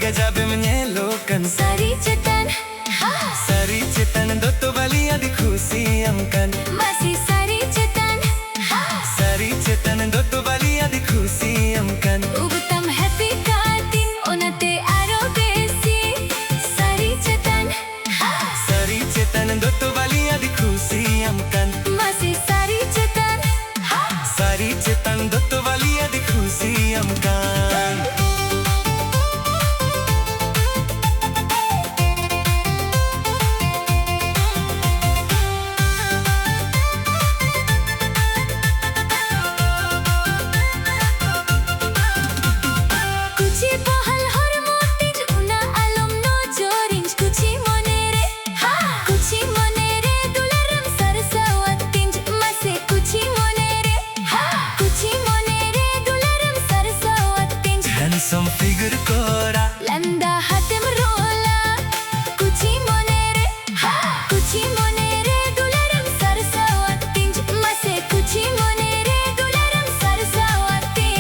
gajabim nyelokan Sari cetan dotto balia di kusiam kan Masih sari cetan dotto balia di kusiam kan Ugutam happy katin onate aro besi Sari cetan dotto balia di kusiam kan Masih sari cetan dotto balia di kusiam kan Handsome figure kora Landa hatem rola Kuchi monere dularam sarsawati Mase kuchi monere dularam sarsawati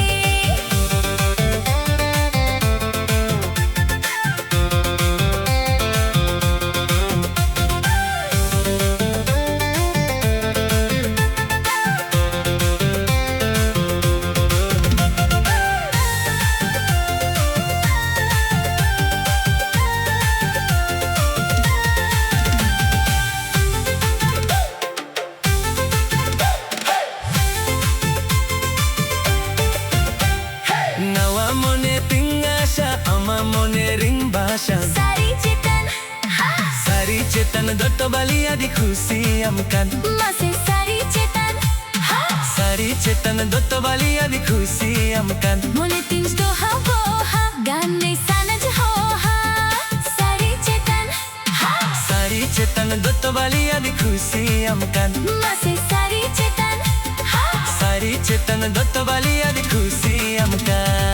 Nawa mone tingasha ama mone ring basha Sari cetan dotto balia di kusiam kan Mase sari cetan dotto balia di kusiam kan Mole tins do ha Gane sanaj hoha Sari cetan dotto balia di kusiam kan Mase sari cetan dotto balia di kusiam kan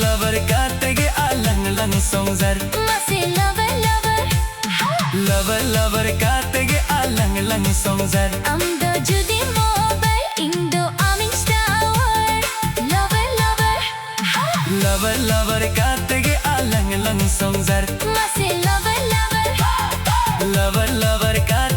Lover katege alang lang songzar Mase Lover katege alang lang songzar Amdo judi mobile Indo aming tower Lover katege alang lang songzar Mase Lover katege